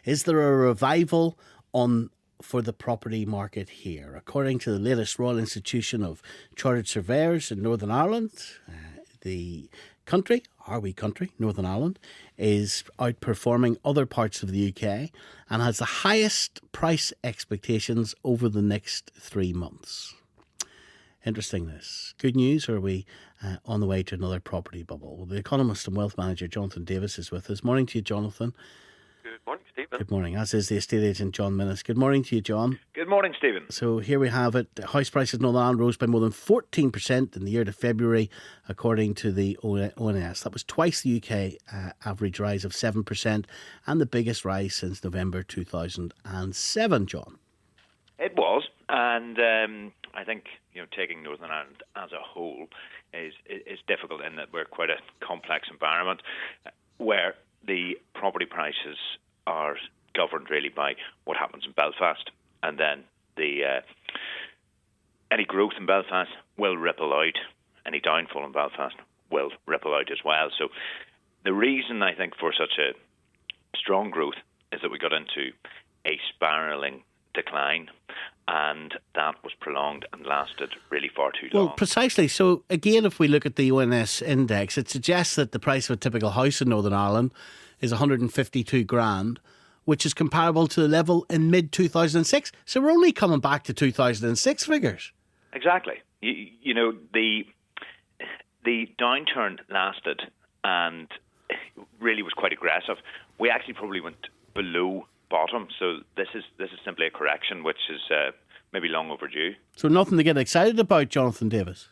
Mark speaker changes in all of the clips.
Speaker 1: Is there a revival for the property market here? According to the latest Royal Institution of Chartered Surveyors in Northern Ireland, the country, our wee country, Northern Ireland, is outperforming other parts of the UK and has the highest price expectations over the next 3 months. Interesting this. Good news, or are we on the way to another property bubble? Well, the economist and wealth manager Jonathan Davis is with us. Morning to you, Jonathan.
Speaker 2: Good morning, Stephen.
Speaker 1: Good morning, as is the estate agent John Minnis. Good morning to you, John.
Speaker 3: Good morning, Stephen.
Speaker 1: So here we have it. House prices in Northern Ireland rose by more than 14% in the year to February, according to the ONS. That was twice the UK average rise of 7% and the biggest rise since November 2007, John.
Speaker 3: It was, and I think taking Northern Ireland as a whole is difficult in that we're quite a complex environment where the property prices are governed really by what happens in Belfast, and then any growth in Belfast will ripple out. Any downfall in Belfast will ripple out as well. So the reason I think for such a strong growth is that we got into a spiralling decline, and that was prolonged and lasted really far too long.
Speaker 1: Well, precisely. So again, if we look at the ONS index, it suggests that the price of a typical house in Northern Ireland is 152 grand, which is comparable to the level in mid-2006. So we're only coming back to 2006 figures.
Speaker 3: Exactly. The downturn lasted and really was quite aggressive. We actually probably went below bottom, so this is simply a correction which is maybe long overdue. So
Speaker 1: nothing to get excited about, Jonathan Davis?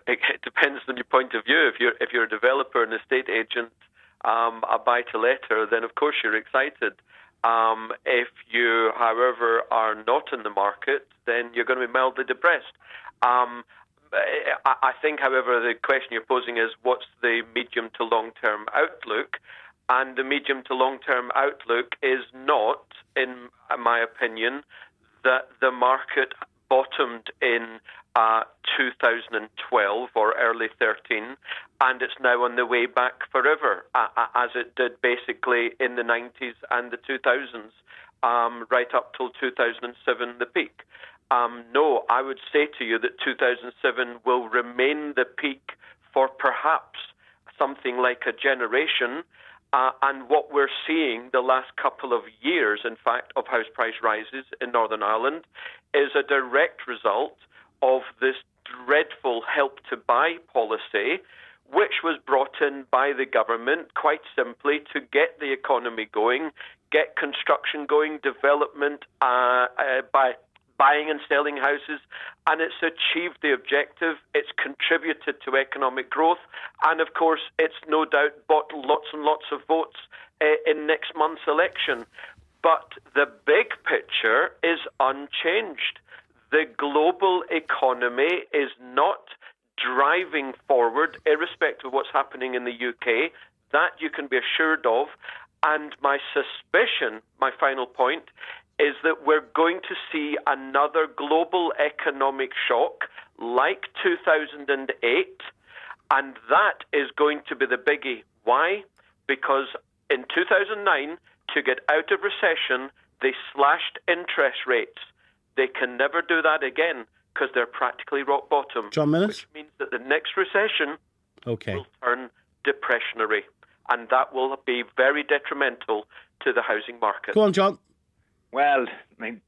Speaker 2: It depends on your point of view. If you're a developer, an estate agent, a buy-to-letter, then of course you're excited. If you, however, are not in the market, then you're going to be mildly depressed. I think, however, the question you're posing is what's the medium to long-term outlook? And the medium to long-term outlook is not, in my opinion, that the market bottomed in 2012 or early 13, and it's now on the way back forever, as it did basically in the 90s and the 2000s, right up till 2007, the peak. No, I would say to you that 2007 will remain the peak for perhaps something like a generation. And what we're seeing the last couple of years, in fact, of house price rises in Northern Ireland is a direct result of this dreadful Help to Buy policy, which was brought in by the government quite simply to get the economy going, get construction going, development by buying and selling houses, and it's achieved the objective. It's contributed to economic growth, and of course, it's no doubt bought lots and lots of votes in next month's election. But the big picture is unchanged. The global economy is not driving forward, irrespective of what's happening in the UK. That you can be assured of. And my suspicion, my final point, is that we're going to see another global economic shock like 2008, and that is going to be the biggie. Why? Because in 2009, to get out of recession, they slashed interest rates. They can never do that again because they're practically rock bottom.
Speaker 1: John Minnis?
Speaker 2: Which means that the next recession will turn depressionary, and that will be very detrimental to the housing market.
Speaker 1: Go on, John.
Speaker 3: Well, I mean,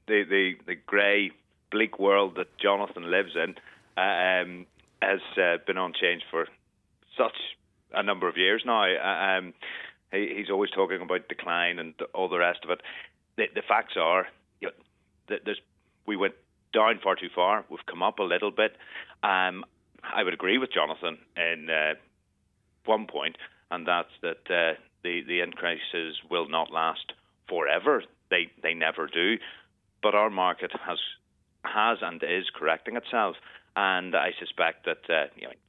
Speaker 3: the grey, bleak world that Jonathan lives in has been unchanged for such a number of years now. He's always talking about decline and all the rest of it. The facts are, we went down far too far. We've come up a little bit. I would agree with Jonathan in one point, and that's that the increases will not last forever. They never do. But our market has and is correcting itself, and I suspect that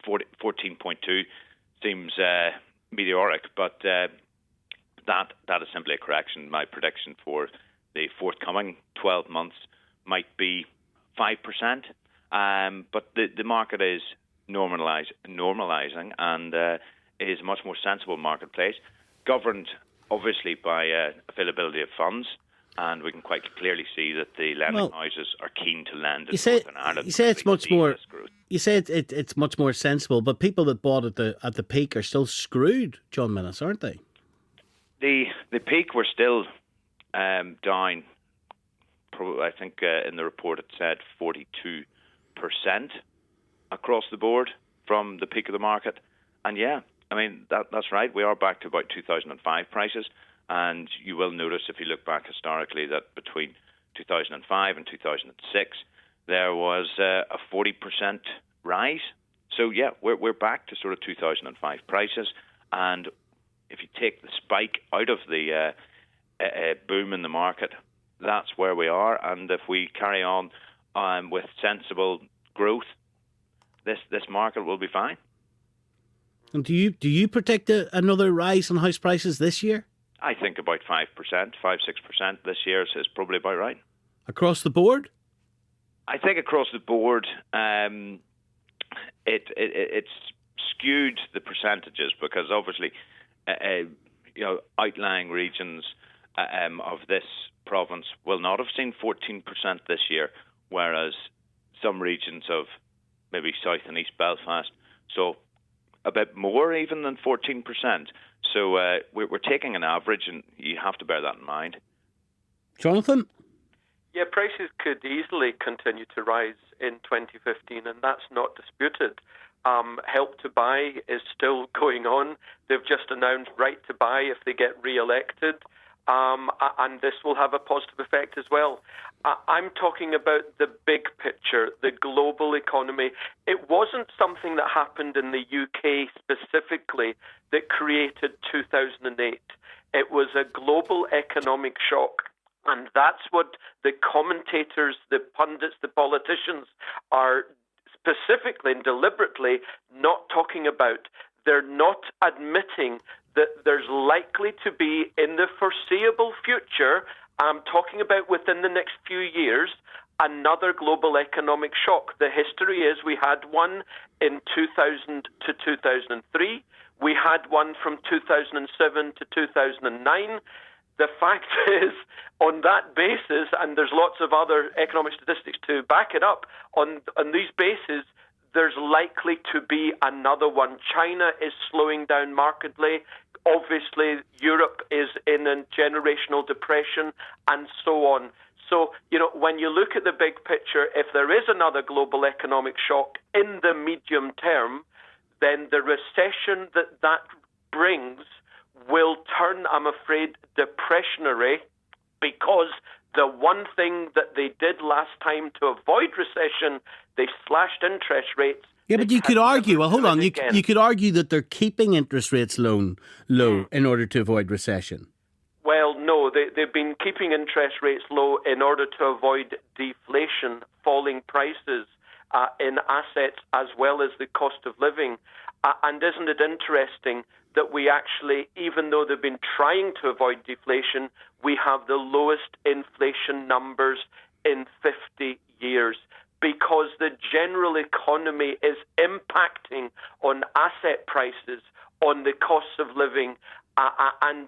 Speaker 3: 14.2 seems meteoric, but that is simply a correction. My prediction for the forthcoming 12 months might be 5%, but the market is normalising, and it is a much more sensible marketplace. governed, obviously, by availability of funds. And we can quite clearly see that the lending houses are keen to lend in Northern Ireland.
Speaker 1: You say it's much more. You say it's much more sensible, but people that bought at the peak are still screwed, John Minnis, aren't they?
Speaker 3: The peak were still down. I think in the report it said 42% across the board from the peak of the market. And yeah, I mean that's right. We are back to about 2005 prices. And you will notice, if you look back historically, that between 2005 and 2006, there was a 40% rise. So, yeah, we're back to sort of 2005 prices. And if you take the spike out of the boom in the market, that's where we are. And if we carry on with sensible growth, this market will be fine.
Speaker 1: And do you predict another rise in house prices this year?
Speaker 3: I think about 5%, 5-6% this year is probably about right.
Speaker 1: Across the board?
Speaker 3: I think across the board, it's skewed the percentages because obviously, outlying regions of this province will not have seen 14% this year, whereas some regions of maybe South and East Belfast, so a bit more even than 14%. So we're taking an average, and you have to bear that in mind.
Speaker 1: Jonathan?
Speaker 2: Yeah, prices could easily continue to rise in 2015, and that's not disputed. Help to Buy is still going on. They've just announced Right to Buy if they get re-elected, and this will have a positive effect as well. I'm talking about the big picture, the global economy. It wasn't something that happened in the UK specifically that created 2008. It was a global economic shock. And that's what the commentators, the pundits, the politicians are specifically and deliberately not talking about. They're not admitting that there's likely to be, in the foreseeable future, I'm talking about within the next few years, another global economic shock. The history is we had one in 2000 to 2003. We had one from 2007 to 2009. The fact is, on that basis, and there's lots of other economic statistics to back it up, on these bases, there's likely to be another one. China is slowing down markedly. Obviously, Europe is in a generational depression, and so on. So, when you look at the big picture, if there is another global economic shock in the medium term, then the recession that brings will turn, I'm afraid, depressionary, because the one thing that they did last time to avoid recession, they slashed interest rates.
Speaker 1: Yeah, but you could argue, well, hold on, you could argue that they're keeping interest rates low in order to avoid recession.
Speaker 2: Well, no, they've been keeping interest rates low in order to avoid deflation, falling prices in assets, as well as the cost of living. And isn't it interesting that we actually, even though they've been trying to avoid deflation, we have the lowest inflation numbers in 50 years, because the general economy is impacting on asset prices, on the costs of living, and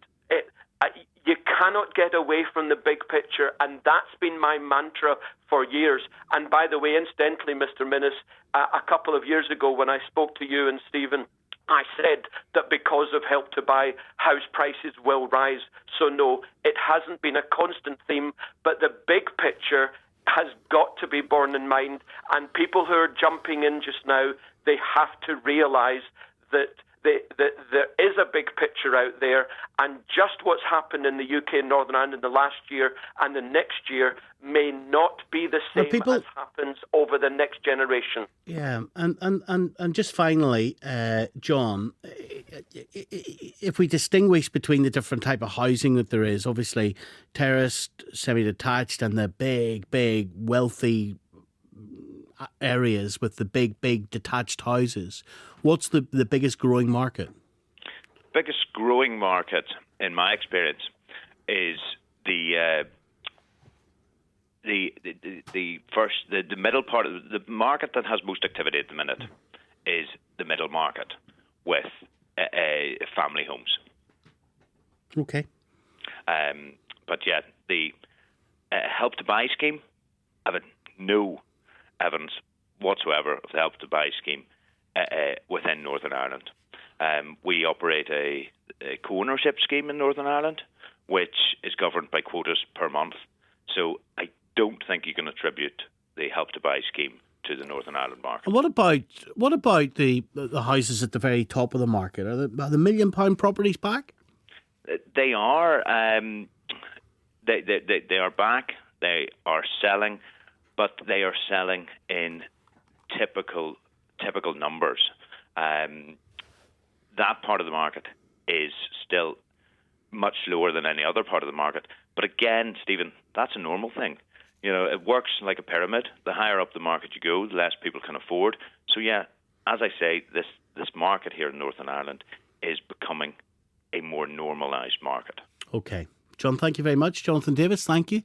Speaker 2: you cannot get away from the big picture, and that's been my mantra for years. And by the way, incidentally, Mr. Minnis, a couple of years ago when I spoke to you and Stephen, I said that because of Help to Buy, house prices will rise. So no, it hasn't been a constant theme, but the big picture has got to be borne in mind. And people who are jumping in just now, they have to realise that there is a big picture out there, and just what's happened in the UK and Northern Ireland in the last year and the next year may not be the same as happens over the next generation.
Speaker 1: Yeah, and just finally, John, if we distinguish between the different type of housing that there is, obviously terraced, semi-detached, and the big, wealthy areas with the big detached houses, what's the biggest growing market?
Speaker 3: Biggest growing market, in my experience, is the middle part of the market that has most activity at the minute is the middle market with family homes.
Speaker 1: Okay.
Speaker 3: But yeah, the Help to Buy scheme, I have no evidence whatsoever of the Help to Buy scheme within Northern Ireland. We operate a co-ownership scheme in Northern Ireland, which is governed by quotas per month. So I don't think you can attribute the Help to Buy scheme to the Northern Ireland market.
Speaker 1: And what about the houses at the very top of the market? Are the £1 million properties back?
Speaker 3: They are. They are back. They are selling, but they are selling in typical numbers. That part of the market is still much lower than any other part of the market. But again, Stephen, that's a normal thing. You know, it works like a pyramid. The higher up the market you go, the less people can afford. So yeah, as I say, this market here in Northern Ireland is becoming a more normalised market.
Speaker 1: Okay. John, thank you very much. Jonathan Davis, thank you.